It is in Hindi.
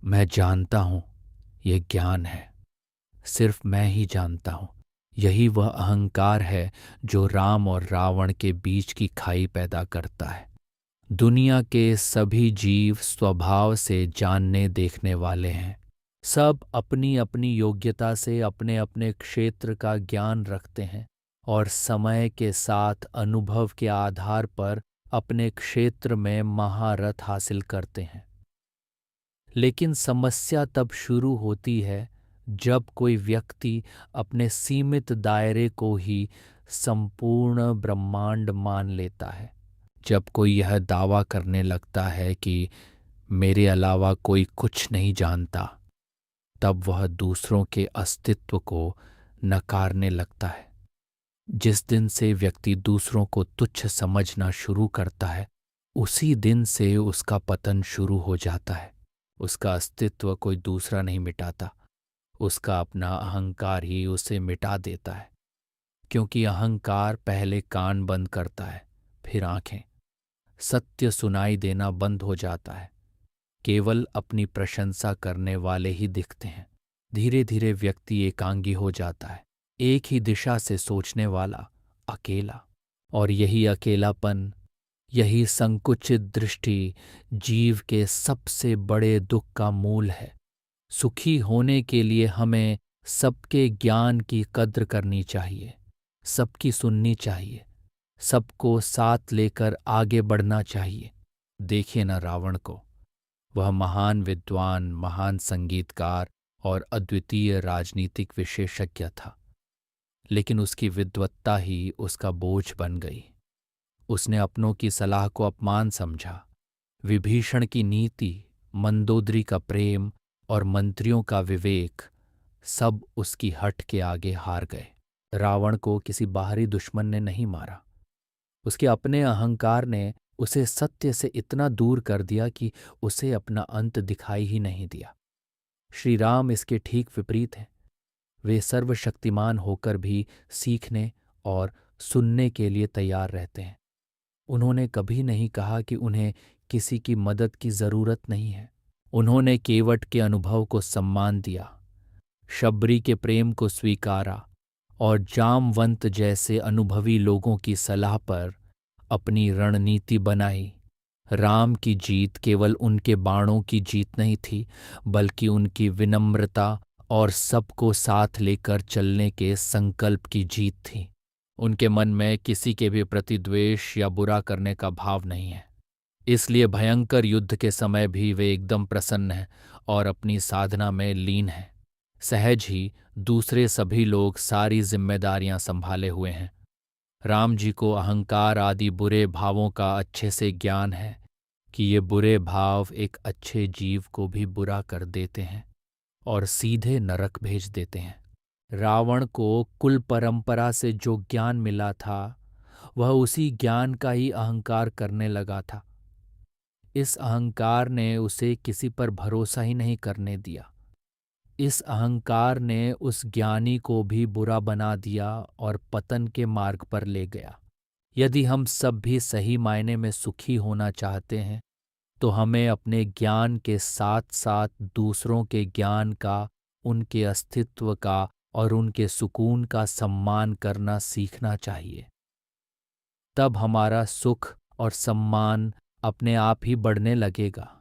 मैं जानता हूँ ये ज्ञान है, सिर्फ मैं ही जानता हूँ। यही वह अहंकार है जो राम और रावण के बीच की खाई पैदा करता है। दुनिया के सभी जीव स्वभाव से जानने देखने वाले हैं। सब अपनी अपनी योग्यता से अपने अपने क्षेत्र का ज्ञान रखते हैं और समय के साथ अनुभव के आधार पर अपने क्षेत्र में महारत हासिल करते हैं। लेकिन समस्या तब शुरू होती है जब कोई व्यक्ति अपने सीमित दायरे को ही संपूर्ण ब्रह्मांड मान लेता है। जब कोई यह दावा करने लगता है कि मेरे अलावा कोई कुछ नहीं जानता, तब वह दूसरों के अस्तित्व को नकारने लगता है। जिस दिन से व्यक्ति दूसरों को तुच्छ समझना शुरू करता है, उसी दिन से उसका पतन शुरू हो जाता है। उसका अस्तित्व कोई दूसरा नहीं मिटाता, उसका अपना अहंकार ही उसे मिटा देता है। क्योंकि अहंकार पहले कान बंद करता है, फिर आंखें। सत्य सुनाई देना बंद हो जाता है, केवल अपनी प्रशंसा करने वाले ही दिखते हैं। धीरे धीरे व्यक्ति एकांगी हो जाता है, एक ही दिशा से सोचने वाला, अकेला। और यही अकेलापन, यही संकुचित दृष्टि जीव के सबसे बड़े दुख का मूल है। सुखी होने के लिए हमें सबके ज्ञान की कद्र करनी चाहिए, सबकी सुननी चाहिए, सबको साथ लेकर आगे बढ़ना चाहिए। देखिए न रावण को, वह महान विद्वान, महान संगीतकार और अद्वितीय राजनीतिक विशेषज्ञ था, लेकिन उसकी विद्वत्ता ही उसका बोझ बन गई। उसने अपनों की सलाह को अपमान समझा। विभीषण की नीति, मंदोदरी का प्रेम और मंत्रियों का विवेक सब उसकी हठ के आगे हार गए। रावण को किसी बाहरी दुश्मन ने नहीं मारा, उसके अपने अहंकार ने उसे सत्य से इतना दूर कर दिया कि उसे अपना अंत दिखाई ही नहीं दिया। श्री राम इसके ठीक विपरीत हैं। वे सर्वशक्तिमान होकर भी सीखने और सुनने के लिए तैयार रहते हैं। उन्होंने कभी नहीं कहा कि उन्हें किसी की मदद की जरूरत नहीं है। उन्होंने केवट के अनुभव को सम्मान दिया, शबरी के प्रेम को स्वीकारा और जामवंत जैसे अनुभवी लोगों की सलाह पर अपनी रणनीति बनाई। राम की जीत केवल उनके बाणों की जीत नहीं थी, बल्कि उनकी विनम्रता और सबको साथ लेकर चलने के संकल्प की जीत थी। उनके मन में किसी के भी प्रति द्वेष या बुरा करने का भाव नहीं है। इसलिए भयंकर युद्ध के समय भी वे एकदम प्रसन्न हैं और अपनी साधना में लीन हैं। सहज ही दूसरे सभी लोग सारी जिम्मेदारियां संभाले हुए हैं। राम जी को अहंकार आदि बुरे भावों का अच्छे से ज्ञान है कि ये बुरे भाव एक अच्छे जीव को भी बुरा कर देते हैं और सीधे नरक भेज देते हैं। रावण को कुल परंपरा से जो ज्ञान मिला था, वह उसी ज्ञान का ही अहंकार करने लगा था। इस अहंकार ने उसे किसी पर भरोसा ही नहीं करने दिया। इस अहंकार ने उस ज्ञानी को भी बुरा बना दिया और पतन के मार्ग पर ले गया। यदि हम सब भी सही मायने में सुखी होना चाहते हैं, तो हमें अपने ज्ञान के साथ साथ दूसरों के ज्ञान का, उनके अस्तित्व का और उनके सुकून का सम्मान करना सीखना चाहिए। तब हमारा सुख और सम्मान अपने आप ही बढ़ने लगेगा।